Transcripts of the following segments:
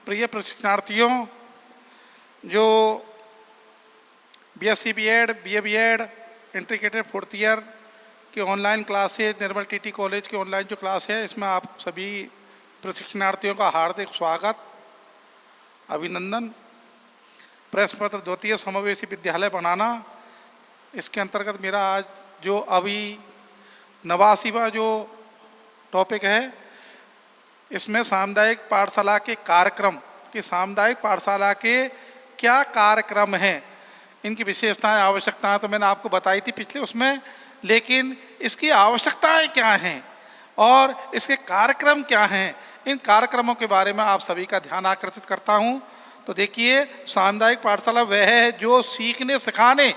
प्रिय प्रशिक्षणार्थियों, जो BSc BEd, BA BEd, integrated fourth year की online classes, Nirmal TT college की ऑनलाइन जो क्लास है, इसमें आप सभी प्रशिक्षणार्थियों का हार्दिक स्वागत, अभिनंदन। प्रश्न पत्र द्वितीय समावेशी विद्यालय बनाना, इसके अंतर्गत मेरा आज जो अभी 89वां जो टॉपिक है, इसमें सामुदायिक पाठशाला के कार्यक्रम कि सामुदायिक पाठशाला के क्या कार्यक्रम हैं, इनकी विशेषताएं, आवश्यकताएं तो मैंने आपको बताई थी पिछले उसमें, लेकिन इसकी आवश्यकताएं क्या हैं और इसके कार्यक्रम क्या हैं, इन कार्यक्रमों के बारे में आप सभी का ध्यान आकर्षित करता हूं। तो देखिए, सामुदायिक पाठशाला वह है जो सीखने सिखाने,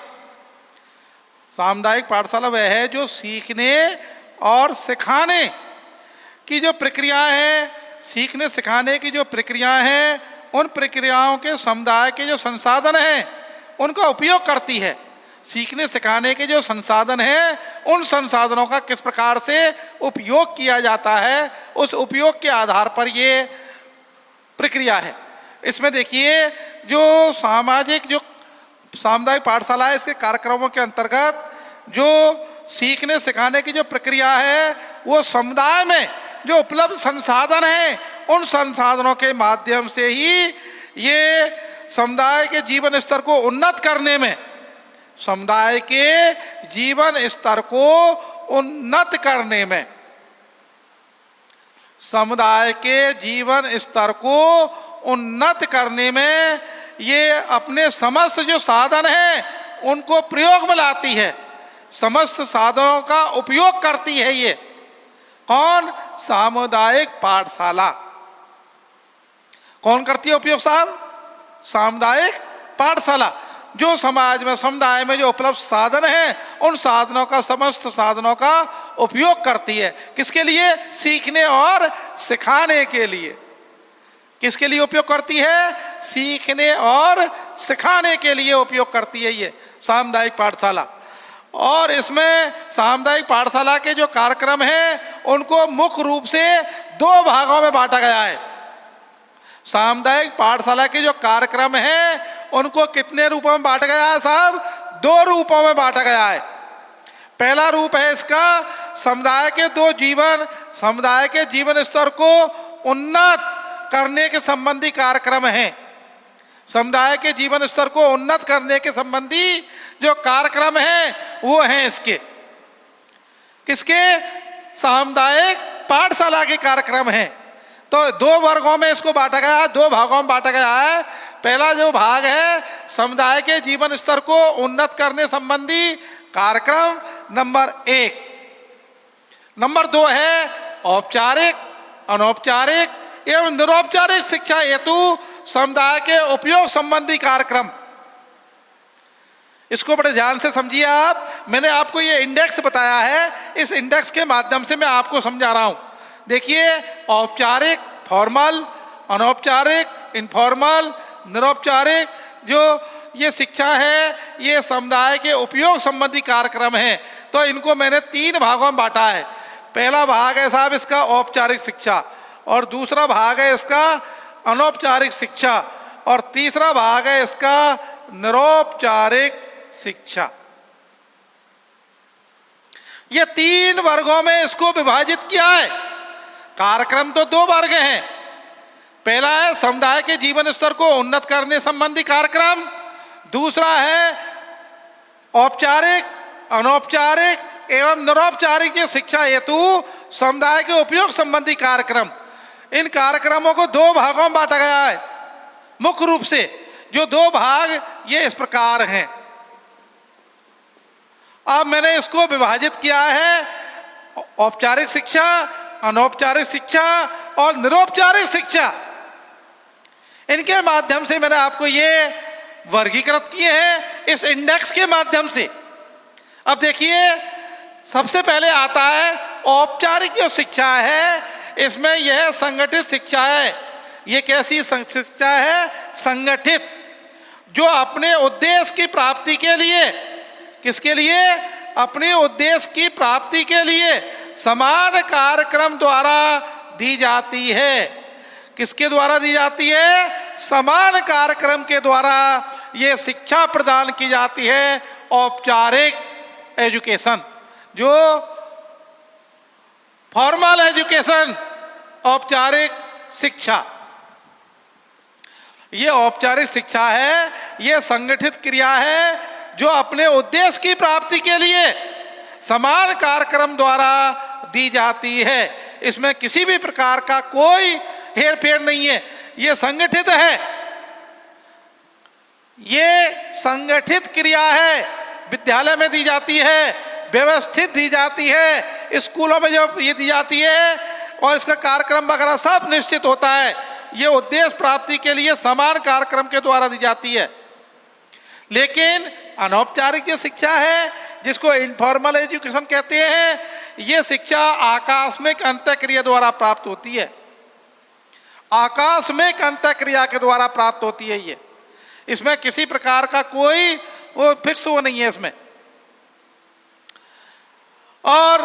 सामुदायिक पाठशाला वह है जो सीखने और सिखाने की जो प्रक्रियाएं हैं, सीखने सिखाने की जो प्रक्रियाएं हैं, उन प्रक्रियाओं के समुदाय के जो संसाधन हैं उनका उपयोग करती है। सीखने सिखाने के जो संसाधन हैं, उन संसाधनों का किस प्रकार से उपयोग किया जाता है, उस उपयोग के आधार पर ये प्रक्रिया है। इसमें देखिए, जो सामुदायिक पाठशाला है, इसके कार्यक्रमों के अंतर्गत जो सीखने सिखाने की जो प्रक्रिया है, वो समुदाय में जो उपलब्ध संसाधन हैं, उन संसाधनों के माध्यम से ही ये समुदाय के जीवन स्तर को उन्नत करने में, समुदाय के जीवन स्तर को उन्नत करने में, समुदाय के जीवन स्तर को उन्नत करने में ये अपने समस्त जो साधन हैं उनको प्रयोग में लाती है, समस्त साधनों का उपयोग करती है। ये कौन? सामुदायिक पाठशाला। कौन करती है उपयोग साहब? सामुदायिक पाठशाला। जो समाज में, समुदाय में जो उपलब्ध साधन हैं, उन साधनों का, समस्त साधनों का उपयोग करती है। किसके लिए? सीखने और सिखाने के लिए। किसके लिए उपयोग करती है? सीखने और सिखाने के लिए उपयोग करती है ये सामुदायिक पाठशाला। और इसमें सामुदायिक पाठशाला के जो कार्यक्रम हैं उनको मुख्य रूप से दो भागों में बांटा गया है। सामुदायिक पाठशाला के जो कार्यक्रम हैं उनको कितने रूपों में बांटा गया है साहब? दो रूपों में बांटा गया है। पहला रूप है इसका समुदाय के जीवन स्तर को उन्नत करने के संबंधी कार्यक्रम हैं। समुदाय के जीवन स्तर को उन्नत करने के संबंधी जो कार्यक्रम हैं वो हैं इसके, किसके? सामुदायिक पाठशाला के कार्यक्रम हैं। तो दो वर्गों में इसको बांटा गया है, दो भागों में बांटा गया है। पहला जो भाग है समुदाय के जीवन स्तर को उन्नत करने संबंधी कार्यक्रम नंबर 1। नंबर 2 है औपचारिक, अनौपचारिक एवं निरौपचारिक शिक्षा हेतु समुदाय के उपयोग संबंधी कार्यक्रम। इसको बड़े ध्यान से समझिए आप। मैंने आपको ये इंडेक्स बताया है, इस इंडेक्स के माध्यम से मैं आपको समझा रहा हूं। देखिए, औपचारिक फॉर्मल, अनौपचारिक इनफॉर्मल, निरौपचारिक जो ये शिक्षा है, ये समुदाय के उपयोग संबंधी कार्यक्रम है। तो इनको मैंने 3 भागों में बांटा है। पहला भाग है साहब इसका औपचारिक शिक्षा, और दूसरा भाग है इसका अनौपचारिक शिक्षा, और तीसरा भाग है इसका निरौपचारिक शिक्षा। ये 3 वर्गों में इसको विभाजित किया है। कार्यक्रम तो 2 वर्ग हैं। पहला है समुदाय के जीवन स्तर को उन्नत करने संबंधी कार्यक्रम, दूसरा है औपचारिक, अनौपचारिक एवं निरौपचारिक शिक्षा हेतु समुदाय के उपयोग संबंधी कार्यक्रम। इन कार्यक्रमों को 2 भागों में बांटा गया है मुख्य रूप से। जो 2 भाग ये इस प्रकार हैं। अब मैंने इसको विभाजित किया है औपचारिक शिक्षा, अनौपचारिक शिक्षा और निरौपचारिक शिक्षा। इनके माध्यम से मैंने आपको ये वर्गीकृत किए हैं इस इंडेक्स के माध्यम से। अब देखिए, सबसे पहले आता है औपचारिक जो शिक्षा है, इसमें यह संगठित शिक्षा है। ये कैसी शिक्षा है? संगठित, जो अपने उद्देश्य की प्राप्ति के लिए, किसके लिए? अपने उद्देश्य की प्राप्ति के लिए समान कार्यक्रम द्वारा दी जाती है। किसके द्वारा दी जाती है? समान कार्यक्रम के द्वारा ये शिक्षा प्रदान की जाती है। औपचारिक एजुकेशन, जो फॉर्मल एजुकेशन, औपचारिक शिक्षा, ये औपचारिक शिक्षा है, ये संगठित क्रिया है जो अपने उद्देश्य की प्राप्ति के लिए समान कार्यक्रम द्वारा दी जाती है। इसमें किसी भी प्रकार का कोई हेरफेर नहीं है, ये संगठित है, ये संगठित क्रिया है, विद्यालय में दी जाती है, व्यवस्थित दी जाती है, स्कूलों में जब ये दी जाती है और इसका कार्यक्रम वगैरह सब निश्चित होता है। ये उद्देश्य प्राप्ति के लिए समान कार्यक्रम के द्वारा दी जाती है। लेकिन अनौपचारिक जो शिक्षा है, जिसको इनफॉर्मल एजुकेशन कहते हैं, ये शिक्षा आकस्मिक अंतःक्रिया द्वारा प्राप्त होती है। आकस्मिक अंतःक्रिया के द्वारा प्राप्त होती है ये, इसमें किसी प्रकार का कोई वो फिक्स वो नहीं है इसमें। और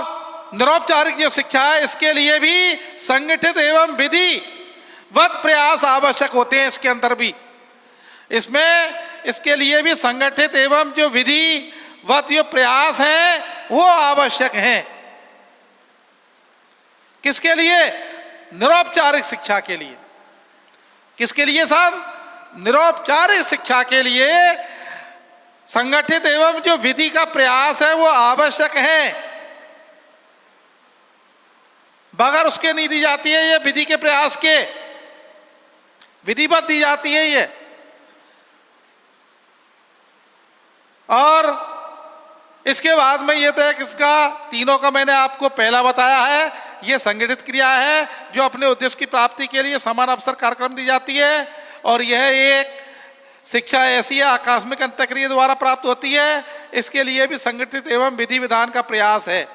निरौपचारिक जो शिक्षा है, इसके लिए भी संगठित एवं विधिवत प्रयास आवश्यक होते हैं। इसके अंदर भी इसके लिए भी संगठित एवं जो विधिवत जो प्रयास हैं वो आवश्यक हैं। किसके लिए? निरौपचारिक शिक्षा के लिए। किसके लिए साहब? निरौपचारिक शिक्षा के लिए संगठित एवं जो विधि का प्रयास है वो आवश्यक है। बगैर उसके नहीं दी जाती है ये, विधि के प्रयास के, विधिवत दी जाती है ये। और इसके बाद में ये तो है किसका, तीनों का मैंने आपको पहला बताया है, ये संगठित क्रिया है जो अपने उद्देश्य की प्राप्ति के लिए समान अवसर कार्यक्रम दी जाती है। और यह एक शिक्षा ऐसी है आकस्मिक अंतःक्रिया द्वारा प्राप्त होती है, इसके लिए भी संगठित एवं विधि विधान का प्रयास है।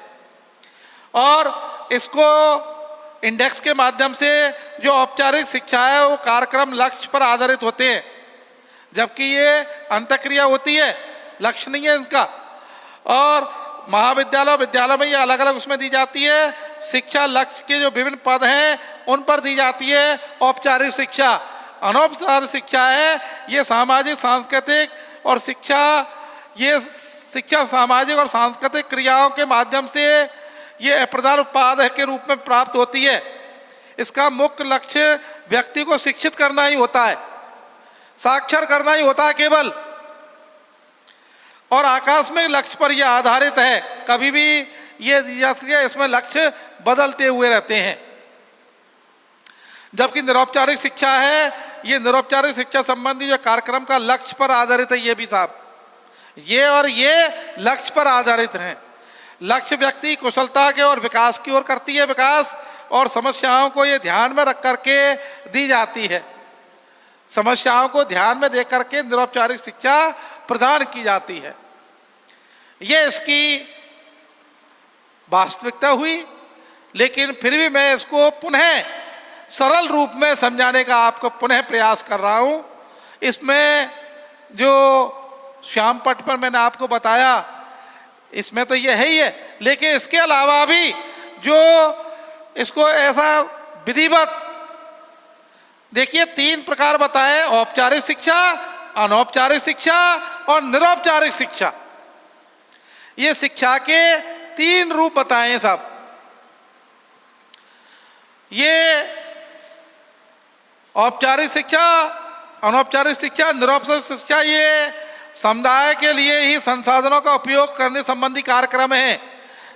और इसको इंडेक्स के माध्यम से जो औपचारिक शिक्षा है वो कार्यक्रम लक्ष्य पर आधारित होते हैं, जबकि ये अंतःक्रिया होती है, लक्ष्य नहीं है इनका। और महाविद्यालय विद्यालय में ये अलग अलग उसमें दी जाती है। शिक्षा लक्ष्य के जो विभिन्न पद हैं उन पर दी जाती है औपचारिक शिक्षा। अनौपचारिक शिक्षा है ये सामाजिक सांस्कृतिक और ये शिक्षा सामाजिक और सांस्कृतिक क्रियाओं के माध्यम से ये प्रधान उत्पाद के रूप में प्राप्त होती है। इसका मुख्य लक्ष्य व्यक्ति को शिक्षित करना ही होता है, साक्षर करना ही होता है केवल। और आकस्मिक लक्ष्य पर यह आधारित है, कभी भी ये इसमें लक्ष्य बदलते हुए रहते हैं। जबकि निरौपचारिक शिक्षा है, ये निरौपचारिक शिक्षा संबंधी जो कार्यक्रम का लक्ष्य पर आधारित है, ये भी साहब ये लक्ष्य पर आधारित हैं। लक्ष्य व्यक्ति कुशलता के और विकास की ओर करती है, विकास और समस्याओं को ये ध्यान में रख करके दी जाती है। समस्याओं को ध्यान में देख करके निरौपचारिक शिक्षा प्रदान की जाती है। ये इसकी वास्तविकता हुई, लेकिन फिर भी मैं इसको पुनः सरल रूप में समझाने का आपको पुनः प्रयास कर रहा हूँ। इसमें जो श्याम पट पर मैंने आपको बताया, इसमें तो ये है ही है, लेकिन इसके अलावा भी जो इसको ऐसा विधिवत, देखिए 3 प्रकार बताए: औपचारिक शिक्षा, अनौपचारिक शिक्षा और निरौपचारिक शिक्षा। ये शिक्षा के 3 रूप बताए हैं साहब। ये औपचारिक शिक्षा, अनौपचारिक शिक्षा, निरौपचारिक शिक्षा, ये समुदाय के लिए ही संसाधनों का उपयोग करने संबंधी कार्यक्रम है।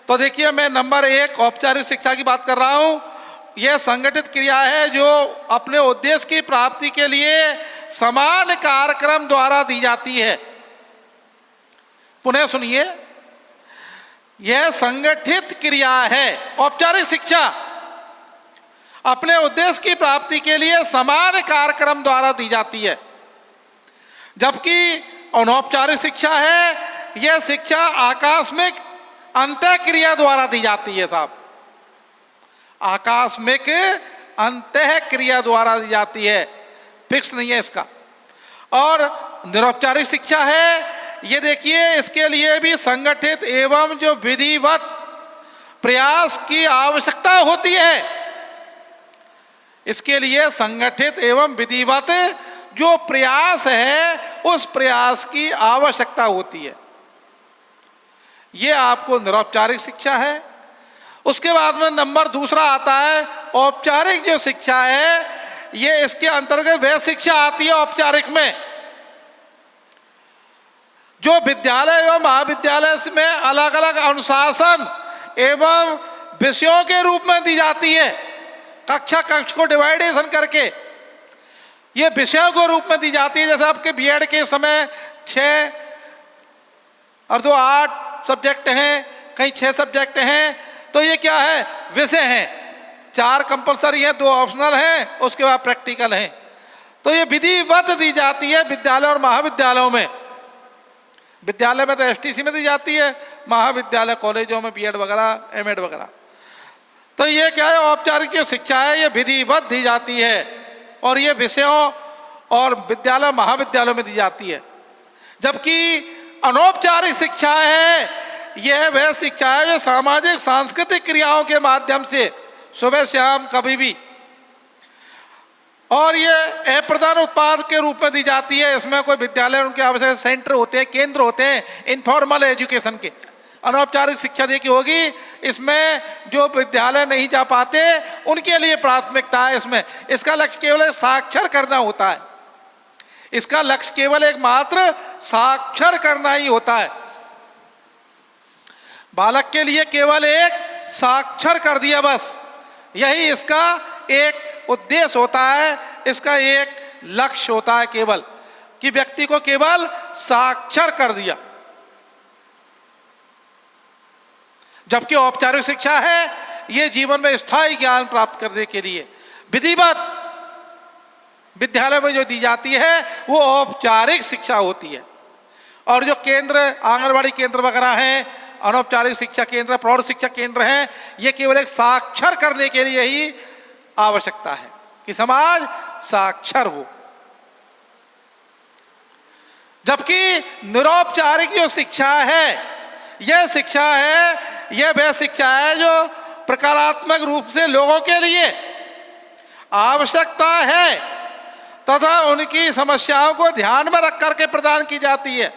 तो देखिए, मैं नंबर 1 औपचारिक शिक्षा की बात कर रहा हूँ। यह संगठित क्रिया है जो अपने उद्देश्य की प्राप्ति के लिए समान कार्यक्रम द्वारा दी जाती है। पुनः सुनिए, यह संगठित क्रिया है। औपचारिक शिक्षा अपने उद्देश्य की प्राप्ति के लिए समान कार्यक्रम द्वारा दी जाती है, जबकि अनौपचारिक शिक्षा है, यह शिक्षा आकस्मिक अंतःक्रिया द्वारा दी जाती है साहब। आकस्मिक अंतःक्रिया द्वारा दी जाती है, फिक्स नहीं है इसका। और निरौपचारिक शिक्षा है, ये देखिए, इसके लिए भी संगठित एवं जो विधिवत प्रयास की आवश्यकता होती है। इसके लिए संगठित एवं विधिवत जो प्रयास है उस प्रयास की आवश्यकता होती है। यह आपको निरौपचारिक शिक्षा है। उसके बाद में नंबर दूसरा आता है औपचारिक जो शिक्षा है, ये इसके अंतर्गत वह शिक्षा आती है औपचारिक में जो विद्यालय एवं महाविद्यालय में अलग अलग अनुशासन एवं विषयों के रूप में दी जाती है। कक्ष को डिवाइडेशन करके ये विषयों के रूप में दी जाती है। जैसे आपके बीएड के समय 6 और 2 8 सब्जेक्ट हैं, कहीं 6 सब्जेक्ट हैं, तो ये क्या है, विषय हैं। 4 कंपलसरी हैं, 2 ऑप्शनल हैं, उसके बाद प्रैक्टिकल हैं। तो ये विधिवत दी जाती है विद्यालय और महाविद्यालयों में। विद्यालय में तो एसटीसी में दी जाती है, महाविद्यालय कॉलेजों में बीएड वगैरह एमएड वगैरह। तो ये क्या है, औपचारिक जो शिक्षा है ये विधिवत दी जाती है और ये विषयों और विद्यालय महाविद्यालयों में दी जाती है। जबकि अनौपचारिक शिक्षा है यह वह शिक्षा है जो सामाजिक सांस्कृतिक क्रियाओं के माध्यम से सुबह शाम कभी भी, और ये अप्रधान उत्पाद के रूप में दी जाती है। इसमें कोई विद्यालय उनके आवश्यक सेंटर होते हैं, केंद्र होते हैं इनफॉर्मल एजुकेशन के। अनौपचारिक शिक्षा देखी होगी, इसमें जो विद्यालय नहीं जा पाते उनके लिए प्राथमिकता है। इसमें इसका लक्ष्य केवल एक साक्षर करना होता है। इसका लक्ष्य केवल एक मात्र साक्षर करना ही होता है। बालक के लिए केवल एक साक्षर कर दिया, बस यही इसका एक उद्देश्य होता है, इसका एक लक्ष्य होता है केवल, कि व्यक्ति को केवल साक्षर कर दिया। जबकि औपचारिक शिक्षा है ये जीवन में स्थायी ज्ञान प्राप्त करने के लिए विधिवत विद्यालय में जो दी जाती है वो औपचारिक शिक्षा होती है। और जो केंद्र आंगनबाड़ी केंद्र वगैरह हैं, अनौपचारिक शिक्षा केंद्र, प्रौढ़ शिक्षा केंद्र हैं, ये केवल एक साक्षर करने के लिए ही आवश्यकता है कि समाज साक्षर हो। जबकि निरौपचारिक जो शिक्षा है यह शिक्षा है, यह वह शिक्षा है जो प्रकारात्मक रूप से लोगों के लिए आवश्यकता है तथा उनकी समस्याओं को ध्यान में रख करके प्रदान की जाती है।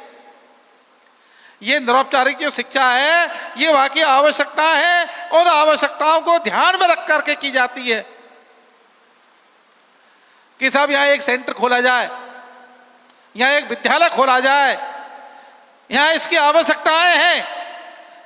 ये निरौपचारिक जो शिक्षा है ये वहाँ की आवश्यकता है, उन आवश्यकताओं को ध्यान में रख करके की जाती है कि साहब यहाँ एक सेंटर खोला जाए, यहाँ एक विद्यालय खोला जाए, यहाँ इसकी आवश्यकताएं हैं,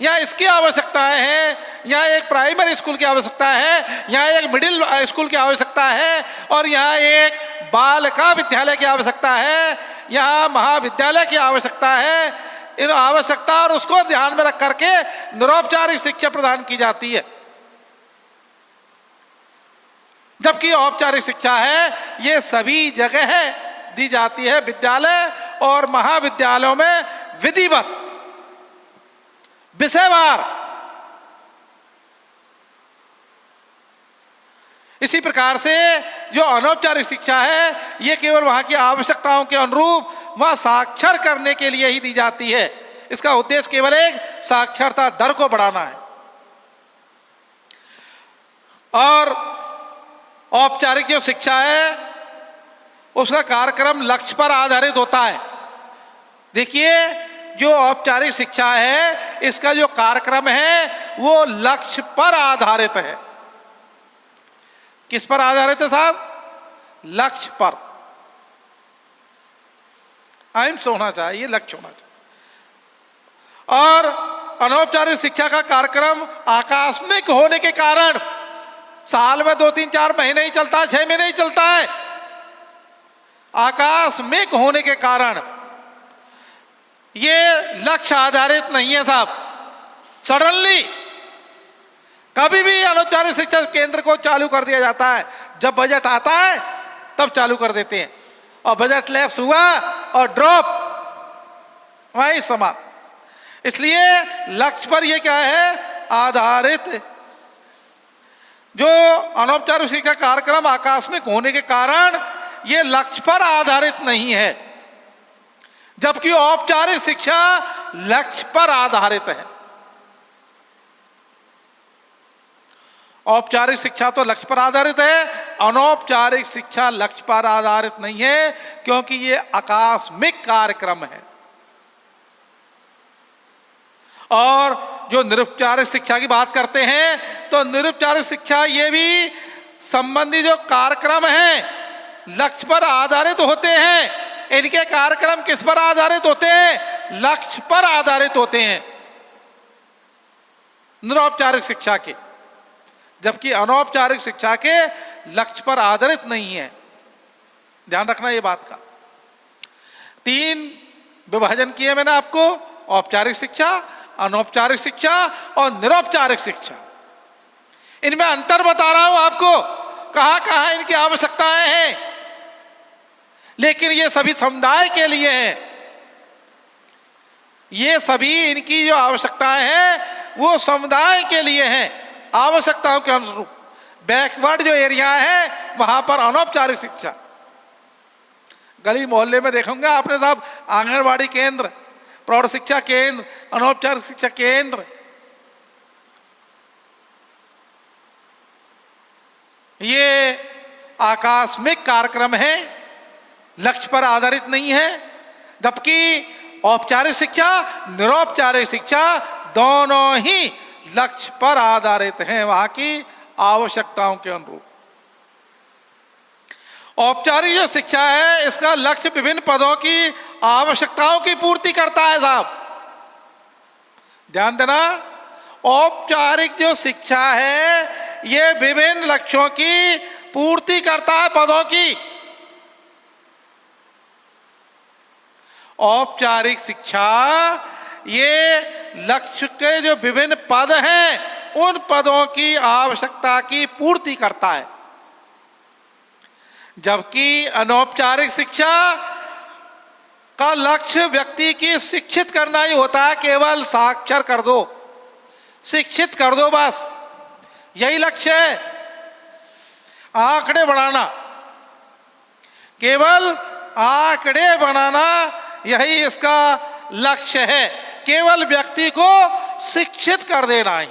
यहाँ इसकी आवश्यकताएं हैं, यहाँ एक प्राइमरी स्कूल की आवश्यकता है, यहाँ एक मिडिल स्कूल की आवश्यकता है और यहाँ एक बालिका विद्यालय की आवश्यकता है, यहाँ महाविद्यालय की आवश्यकता है। इन आवश्यकता और उसको ध्यान में रख करके निरौपचारिक शिक्षा प्रदान की जाती है। जबकि औपचारिक शिक्षा है ये सभी जगह दी जाती है, विद्यालय और महाविद्यालयों में विधिवत विषयवार। इसी प्रकार से जो अनौपचारिक शिक्षा है ये केवल वहां की आवश्यकताओं के अनुरूप वहां साक्षर करने के लिए ही दी जाती है। इसका उद्देश्य केवल एक साक्षरता दर को बढ़ाना है। और औपचारिक जो शिक्षा है उसका कार्यक्रम लक्ष्य पर आधारित होता है। देखिए जो औपचारिक शिक्षा है इसका जो कार्यक्रम है वो लक्ष्य पर आधारित है। किस पर आधारित है साहब? लक्ष्य पर। एम्स होना चाहिए, लक्ष्य होना चाहिए। और अनौपचारिक शिक्षा का कार्यक्रम आकस्मिक होने के कारण साल में 2 3 4 महीने ही चलता है, 6 महीने ही चलता है। आकस्मिक होने के कारण ये लक्ष्य आधारित नहीं है साहब। सडनली कभी भी अनौपचारिक शिक्षा केंद्र को चालू कर दिया जाता है, जब बजट आता है तब चालू कर देते हैं और बजट लैप्स हुआ और ड्रॉप, वही समाप्त। इसलिए लक्ष्य पर ये क्या है? आधारित। जो अनौपचारिक शिक्षा कार्यक्रम आकस्मिक होने के कारण ये लक्ष्य पर आधारित नहीं है, जबकि औपचारिक शिक्षा लक्ष्य पर आधारित है। औपचारिक शिक्षा तो लक्ष्य पर आधारित है, अनौपचारिक शिक्षा लक्ष्य पर आधारित नहीं है, क्योंकि ये आकस्मिक कार्यक्रम है। और जो निरुपचारिक शिक्षा की बात करते हैं, तो निरुपचारिक शिक्षा ये भी संबंधी जो कार्यक्रम हैं लक्ष्य पर आधारित होते हैं। इनके कार्यक्रम किस पर आधारित होते हैं? लक्ष्य पर आधारित होते हैं निरौपचारिक शिक्षा के, जबकि अनौपचारिक शिक्षा के लक्ष्य पर आधारित नहीं है। ध्यान रखना ये बात का। 3 विभाजन किए मैंने आपको, औपचारिक शिक्षा, अनौपचारिक शिक्षा और निरौपचारिक शिक्षा। इनमें अंतर बता रहा हूं आपको, कहां कहां इनकी आवश्यकताएं हैं, लेकिन ये सभी समुदाय के लिए हैं। ये सभी इनकी जो आवश्यकताएं हैं वो समुदाय के लिए हैं, आवश्यकताओं के अनुरूप। बैकवर्ड जो एरिया है वहां पर अनौपचारिक शिक्षा, गली मोहल्ले में देखोगे आपने साहब, आंगनबाड़ी केंद्र, प्रौढ़ शिक्षा केंद्र, अनौपचारिक शिक्षा केंद्र, ये आकस्मिक कार्यक्रम है, लक्ष्य पर आधारित नहीं है। जबकि औपचारिक शिक्षा, निरौपचारिक शिक्षा दोनों ही लक्ष्य पर आधारित हैं, वहां की आवश्यकताओं के अनुरूप। औपचारिक जो शिक्षा है इसका लक्ष्य विभिन्न पदों की आवश्यकताओं की पूर्ति करता है साहब, ध्यान देना। औपचारिक जो शिक्षा है ये विभिन्न लक्ष्यों की पूर्ति करता है, पदों की। औपचारिक शिक्षा ये लक्ष्य के जो विभिन्न पद हैं उन पदों की आवश्यकता की पूर्ति करता है, जबकि अनौपचारिक शिक्षा का लक्ष्य व्यक्ति की शिक्षित करना ही होता है। केवल साक्षर कर दो, शिक्षित कर दो, बस यही लक्ष्य है। आंकड़े बढ़ाना, केवल आंकड़े बनाना यही इसका लक्ष्य है, केवल व्यक्ति को शिक्षित कर देना ही।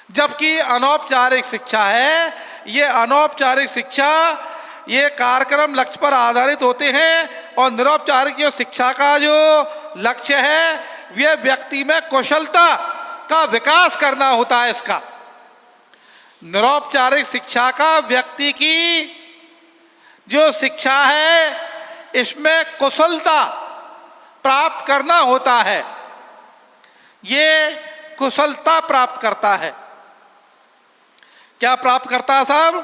जबकि अनौपचारिक शिक्षा है, ये अनौपचारिक शिक्षा ये कार्यक्रम लक्ष्य पर आधारित होते हैं, और निरौपचारिक जो शिक्षा का जो लक्ष्य है वह व्यक्ति में कौशलता का विकास करना होता है। इसका निरौपचारिक शिक्षा का व्यक्ति की जो शिक्षा है इसमें कुशलता प्राप्त करना होता है, ये कुशलता प्राप्त करता है। क्या प्राप्त करता है साहब?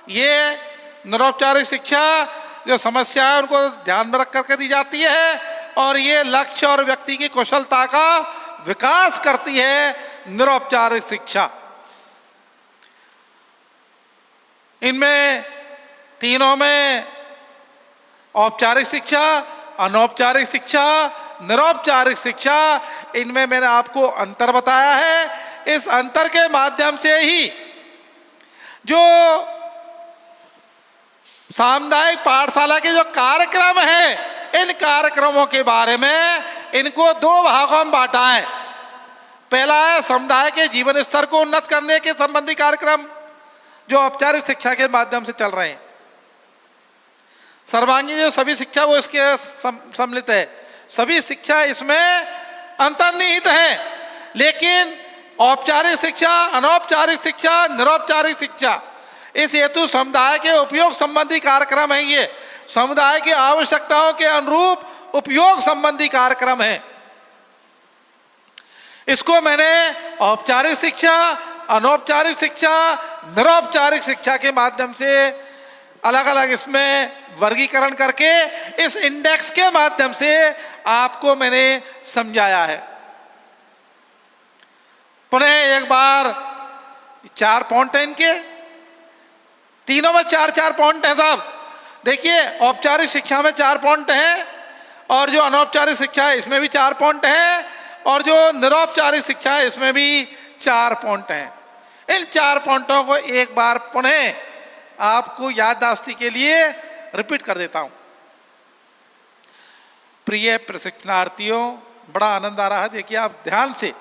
ये निरौपचारिक शिक्षा जो समस्या है उनको ध्यान में रख करके दी जाती है, और ये लक्ष्य और व्यक्ति की कुशलता का विकास करती है निरौपचारिक शिक्षा। इनमें तीनों में, औपचारिक शिक्षा, अनौपचारिक शिक्षा, निरौपचारिक शिक्षा, इनमें मैंने आपको अंतर बताया है। इस अंतर के माध्यम से ही जो सामुदायिक पाठशाला के जो कार्यक्रम हैं, इन कार्यक्रमों के बारे में इनको 2 भागों में बांटा है। पहला है समुदाय के जीवन स्तर को उन्नत करने के संबंधी कार्यक्रम जो औपचारिक शिक्षा के माध्यम से चल रहे हैं। सर्वांगीण जो सभी शिक्षा वो इसके सम्मिलित है, सभी शिक्षा इसमें अंतर्निहित है। लेकिन औपचारिक शिक्षा, अनौपचारिक शिक्षा, निरौपचारिक शिक्षा, इस हेतु समुदाय के उपयोग संबंधी कार्यक्रम है। ये समुदाय की आवश्यकताओं के अनुरूप उपयोग संबंधी कार्यक्रम है। इसको मैंने औपचारिक शिक्षा, अनौपचारिक शिक्षा, निरौपचारिक शिक्षा के माध्यम से अलग अलग इसमें वर्गीकरण करके इस इंडेक्स के माध्यम से आपको मैंने समझाया है। पुनः एक बार 4 पॉइंट हैं इनके, तीनों में 4-4 पॉइंट हैं साहब। देखिए, औपचारिक शिक्षा में 4 पॉइंट हैं, और जो अनौपचारिक शिक्षा है इसमें भी 4 पॉइंट हैं, और जो निरौपचारिक शिक्षा है इसमें भी 4 पॉइंट हैं। इन 4 पॉइंटों को एक बार पुनः आपको याददाश्ती के लिए रिपीट कर देता हूं। प्रिय प्रशिक्षणार्थियों, बड़ा आनंद आ रहा है। देखिए आप ध्यान से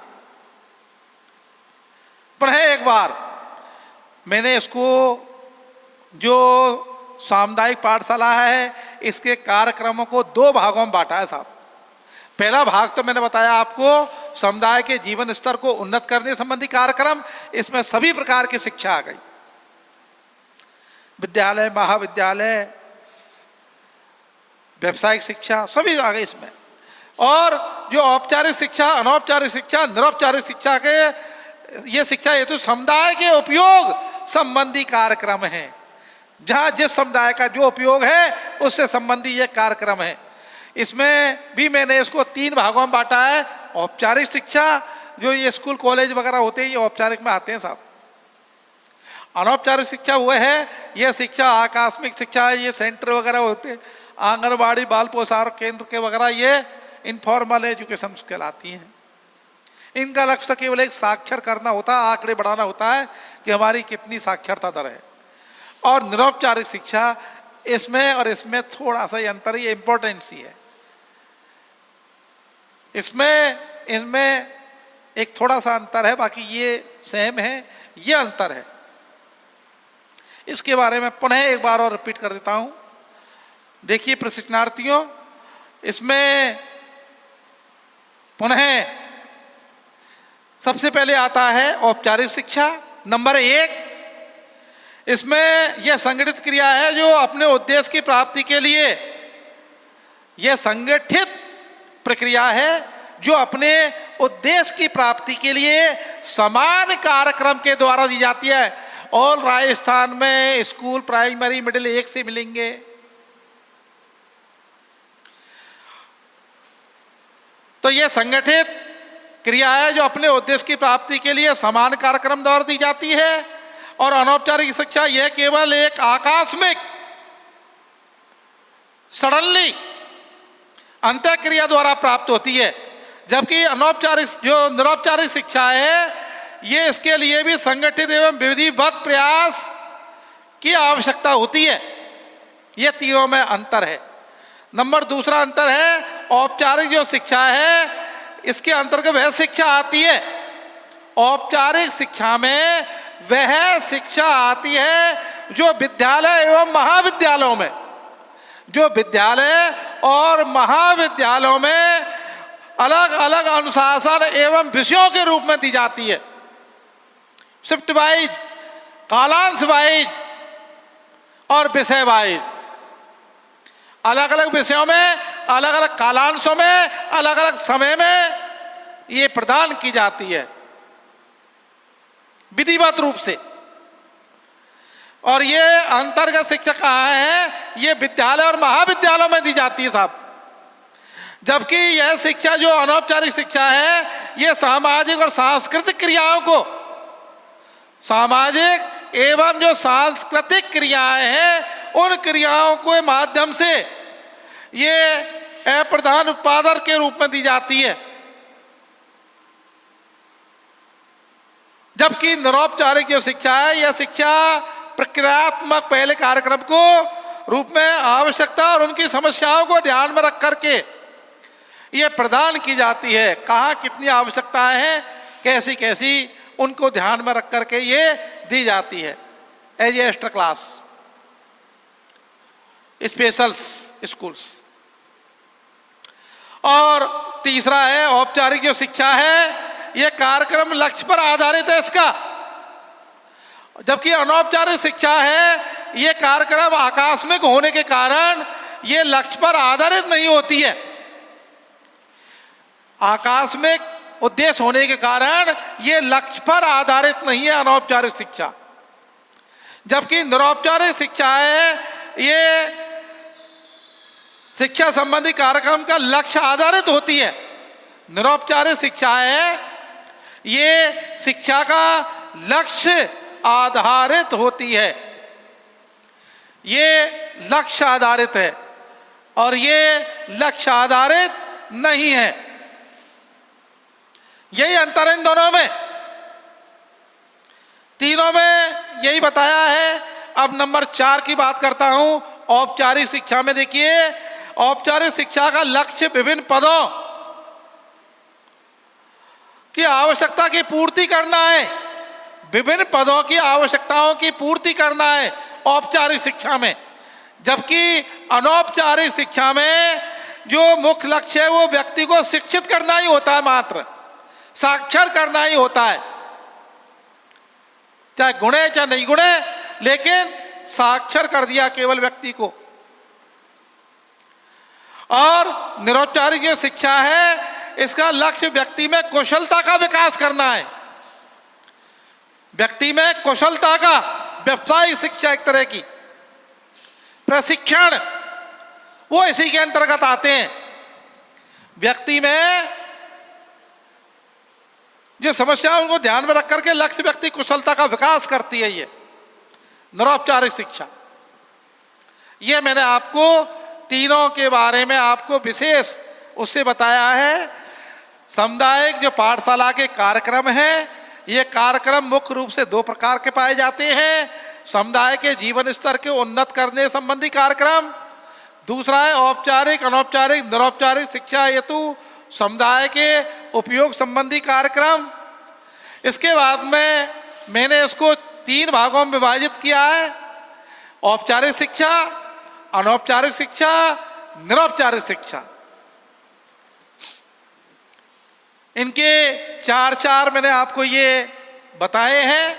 पुनः एक बार मैंने इसको जो सामुदायिक पाठशाला है इसके कार्यक्रमों को 2 भागों में बांटा है साहब। पहला भाग तो मैंने बताया आपको समुदाय के जीवन स्तर को उन्नत करने संबंधी कार्यक्रम, इसमें सभी प्रकार की शिक्षा आ गई, विद्यालय, महाविद्यालय, व्यावसायिक शिक्षा सभी आ गई इसमें। और जो औपचारिक शिक्षा, अनौपचारिक शिक्षा, निरौपचारिक शिक्षा के ये शिक्षा हेतु समुदाय के उपयोग संबंधी कार्यक्रम है, जहाँ जिस समुदाय का जो उपयोग है उससे संबंधी ये कार्यक्रम है। इसमें भी मैंने इसको 3 भागों में बांटा है। औपचारिक शिक्षा जो ये स्कूल कॉलेज वगैरह होते हैं ये औपचारिक में आते हैं साहब। अनौपचारिक शिक्षा वो है, ये शिक्षा आकस्मिक शिक्षा है, ये सेंटर वगैरह होते हैं, आंगनबाड़ी, बाल पोषण केंद्र के वगैरह, ये इनफॉर्मल एजुकेशन कहलाती हैं। इनका लक्ष्य तो केवल एक साक्षर करना होता है, आंकड़े बढ़ाना होता है कि हमारी कितनी साक्षरता दर है। और निरौपचारिक शिक्षा इसमें और इसमें थोड़ा सा ये अंतर, ये इंपॉर्टेंस ही है। इसमें इनमें एक थोड़ा सा अंतर है, बाकी ये सेम है, ये अंतर है। इसके बारे में पुनः एक बार और रिपीट कर देता हूं। देखिए प्रशिक्षणार्थियों, इसमें पुनः सबसे पहले आता है औपचारिक शिक्षा नंबर 1। इसमें यह संगठित क्रिया है जो अपने उद्देश्य की प्राप्ति के लिए, यह संगठित प्रक्रिया है जो अपने उद्देश्य की प्राप्ति के लिए समान कार्यक्रम के द्वारा दी जाती है। और राजस्थान में स्कूल प्राइमरी मिडिल एक से मिलेंगे। तो यह संगठित क्रिया है जो अपने उद्देश्य की प्राप्ति के लिए समान कार्यक्रम द्वारा दी जाती है। और अनौपचारिक शिक्षा यह केवल एक आकस्मिक, सडनली अंतःक्रिया द्वारा प्राप्त होती है। जबकि अनौपचारिक जो निरौपचारिक शिक्षा है ये इसके लिए भी संगठित एवं विधिवत प्रयास की आवश्यकता होती है। ये तीनों में अंतर है। नंबर दूसरा अंतर है औपचारिक जो शिक्षा है इसके अंतर्गत वह शिक्षा आती है, औपचारिक शिक्षा में वह शिक्षा आती है जो विद्यालय एवं महाविद्यालयों में, जो विद्यालय और महाविद्यालयों में अलग अलग अनुशासन एवं विषयों के रूप में दी जाती है। शिफ्ट वाइज, कालांश वाइज और विषय वाइज, अलग अलग विषयों में, अलग अलग कालांशों में, अलग अलग समय में ये प्रदान की जाती है विधिवत रूप से। और ये अंतर्गत शिक्षा कहाँ है? ये विद्यालय और महाविद्यालयों में दी जाती है साहब। जबकि यह शिक्षा जो अनौपचारिक शिक्षा है ये सामाजिक और सांस्कृतिक क्रियाओं को, सामाजिक एवं जो सांस्कृतिक क्रियाएं हैं उन क्रियाओं के माध्यम से ये अप्रधान उत्पादन के रूप में दी जाती है। जबकि निरौपचारिक जो शिक्षा है यह शिक्षा प्रक्रियात्मक पहले कार्यक्रम को रूप में आवश्यकता और उनकी समस्याओं को ध्यान में रख करके ये प्रदान की जाती है। कहाँ कितनी आवश्यकताएं हैं, कैसी कैसी, उनको ध्यान में रख करके ये दी जाती है as a extra class, special schools. और तीसरा है औपचारिक जो शिक्षा है यह कार्यक्रम लक्ष्य पर आधारित है इसका। जबकि अनौपचारिक शिक्षा है यह कार्यक्रम आकस्मिक होने के कारण यह लक्ष्य पर आधारित नहीं होती है। आकस्मिक उद्देश्य होने के कारण यह लक्ष्य पर आधारित नहीं है अनौपचारिक शिक्षा। जबकि निरौपचारिक शिक्षा है ये शिक्षा संबंधी कार्यक्रम का लक्ष्य आधारित होती है। निरौपचारिक शिक्षा है ये शिक्षा का लक्ष्य आधारित होती है, ये लक्ष्य आधारित है और ये लक्ष्य आधारित नहीं है। यही अंतर है इन दोनों में, तीनों में यही बताया है। अब नंबर 4 की बात करता हूं। औपचारिक शिक्षा में देखिए, औपचारिक शिक्षा का लक्ष्य विभिन्न पदों की आवश्यकता की पूर्ति करना है। विभिन्न पदों की आवश्यकताओं की पूर्ति करना है औपचारिक शिक्षा में, जबकि अनौपचारिक शिक्षा में जो मुख्य लक्ष्य है वो व्यक्ति को शिक्षित करना ही होता है, मात्र साक्षर करना ही होता है, चाहे गुणे चाहे नहीं गुणे, लेकिन साक्षर कर दिया केवल व्यक्ति को। और निरौपचारिक जो शिक्षा है इसका लक्ष्य व्यक्ति में कुशलता का विकास करना है, व्यक्ति में कुशलता का, व्यवसायिक शिक्षा एक तरह की, प्रशिक्षण वो इसी के अंतर्गत आते हैं। व्यक्ति में जो समस्या उनको ध्यान में रख करके लक्ष्य व्यक्ति कुशलता का विकास करती है, ये निरौपचारिक शिक्षा। ये मैंने आपको तीनों के बारे में आपको विशेष उससे बताया है। सामुदायिक जो पाठशाला के कार्यक्रम हैं, ये कार्यक्रम मुख्य रूप से दो प्रकार के पाए जाते हैं। समुदाय के जीवन स्तर के उन्नत करने संबंधी कार्यक्रम, दूसरा है औपचारिक अनौपचारिक निरौपचारिक शिक्षा हेतु समुदाय के उपयोग संबंधी कार्यक्रम। इसके बाद में मैंने इसको 3 भागों में विभाजित किया है: औपचारिक शिक्षा, अनौपचारिक शिक्षा, निरौपचारिक शिक्षा। इनके 4 मैंने आपको ये बताए हैं,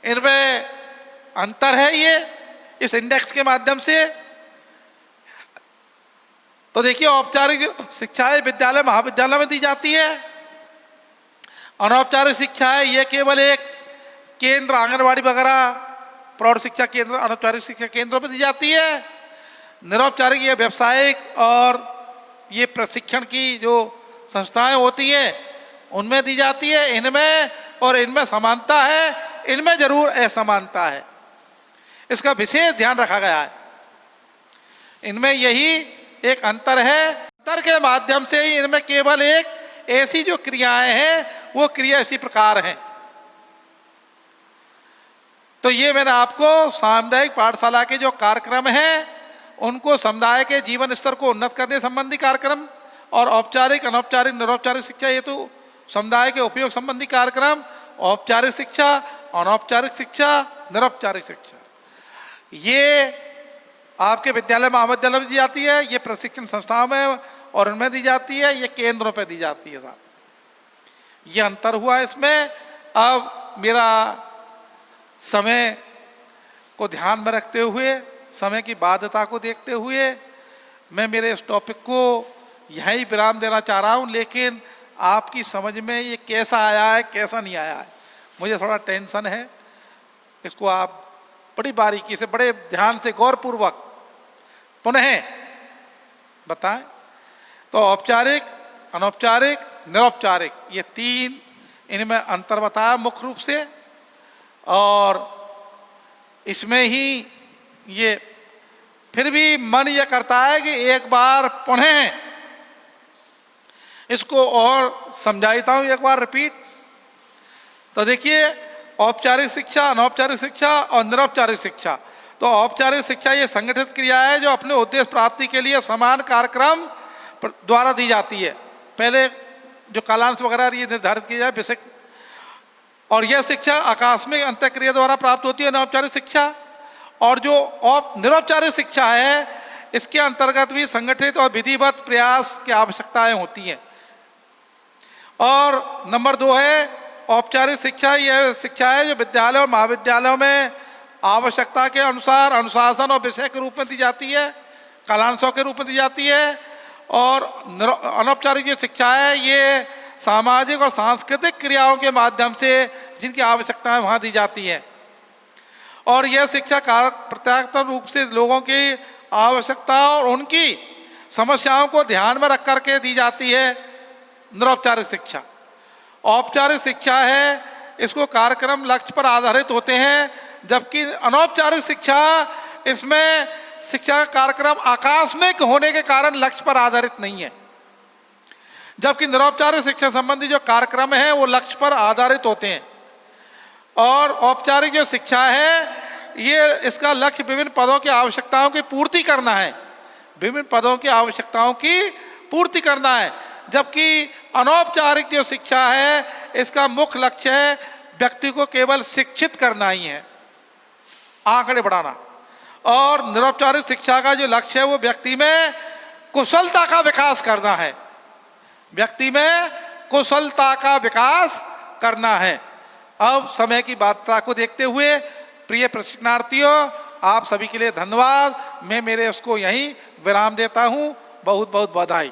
इनमें अंतर है ये इस इंडेक्स के माध्यम से। तो देखिए, औपचारिक शिक्षाएं विद्यालय महाविद्यालय में दी जाती है। अनौपचारिक शिक्षा है ये केवल एक केंद्र, आंगनबाड़ी वगैरह, प्रौढ़ शिक्षा केंद्र, अनौपचारिक शिक्षा केंद्रों में दी जाती है। निरौपचारिक ये व्यावसायिक और ये प्रशिक्षण की जो संस्थाएं होती हैं उनमें दी जाती है। इनमें और इनमें समानता है, इनमें जरूर असमानता है, इसका विशेष ध्यान रखा गया है। इनमें यही एक अंतर है। अंतर के माध्यम से ही इनमें केवल एक ऐसी जो क्रियाएं हैं वो क्रिया इसी प्रकार हैं। तो ये मैंने आपको सामुदायिक पाठशाला के जो कार्यक्रम हैं उनको समुदाय के जीवन स्तर को उन्नत करने संबंधी कार्यक्रम, और औपचारिक अनौपचारिक निरौपचारिक शिक्षा हेतु समुदाय के उपयोग संबंधी कार्यक्रम, औपचारिक शिक्षा, अनौपचारिक शिक्षा, निरौपचारिक शिक्षा, ये आपके विद्यालय महाविद्यालय में दी जाती है, ये प्रशिक्षण संस्थाओं में और उनमें दी जाती है, ये केंद्रों पे दी जाती है साहब। ये अंतर हुआ इसमें। अब मेरा समय को ध्यान में रखते हुए, समय की बाध्यता को देखते हुए मैं मेरे इस टॉपिक को यहीं विराम देना चाह रहा हूँ। लेकिन आपकी समझ में ये कैसा आया है कैसा नहीं आया है, मुझे थोड़ा टेंशन है। इसको आप बड़ी बारीकी से, बड़े ध्यान से, गौरपूर्वक पुनः बताएं। तो औपचारिक अनौपचारिक निरौपचारिक ये 3 इनमें अंतर बताया मुख्य रूप से। और इसमें ही ये फिर भी मन ये करता है कि एक बार पुनः इसको और समझाता हूँ, एक बार रिपीट। तो देखिए, औपचारिक शिक्षा, अनौपचारिक शिक्षा और निरौपचारिक शिक्षा। तो औपचारिक शिक्षा ये संगठित क्रिया है जो अपने उद्देश्य प्राप्ति के लिए समान कार्यक्रम द्वारा दी जाती है। पहले जो कालांश वगैरह ये निर्धारित किया जाए बेसिक, और यह शिक्षा आकस्मिक अंतःक्रिया द्वारा प्राप्त होती है अनौपचारिक शिक्षा। और जो निरौपचारिक शिक्षा है इसके अंतर्गत भी संगठित और विधिवत प्रयास की आवश्यकताएं होती हैं। और नंबर 2 है औपचारिक शिक्षा। यह शिक्षा है जो विद्यालय और महाविद्यालयों में आवश्यकता के अनुसार अनुशासन और विषय के रूप में दी जाती है, कालांशों के रूप में दी जाती है। और अनौपचारिक जो शिक्षा है ये सामाजिक और सांस्कृतिक क्रियाओं के माध्यम से जिनकी आवश्यकताएं वहाँ दी जाती हैं। और यह शिक्षा प्रत्यक्ष रूप से लोगों की आवश्यकता और उनकी समस्याओं को ध्यान में रख करके दी जाती है निरौपचारिक शिक्षा। औपचारिक शिक्षा है इसको कार्यक्रम लक्ष्य पर आधारित होते हैं, जबकि अनौपचारिक शिक्षा इसमें शिक्षा कार्यक्रम आकस्मिक होने के कारण लक्ष्य पर आधारित नहीं है, जबकि निरौपचारिक शिक्षा संबंधी जो कार्यक्रम है वो लक्ष्य पर आधारित होते हैं। और औपचारिक जो शिक्षा है ये इसका लक्ष्य विभिन्न पदों की आवश्यकताओं की पूर्ति करना है, विभिन्न पदों की आवश्यकताओं की पूर्ति करना है। जबकि अनौपचारिक जो शिक्षा है इसका मुख्य लक्ष्य है व्यक्ति को केवल शिक्षित करना ही है, आंकड़े बढ़ाना। और निरौपचारिक शिक्षा का जो लक्ष्य है वो व्यक्ति में कुशलता का विकास करना है, व्यक्ति में कुशलता का विकास करना है। अब समय की बाध्यता को देखते हुए प्रिय प्रशिक्षणार्थियों, आप सभी के लिए धन्यवाद। मैं मेरे उसको यहीं विराम देता हूँ। बहुत बहुत बधाई।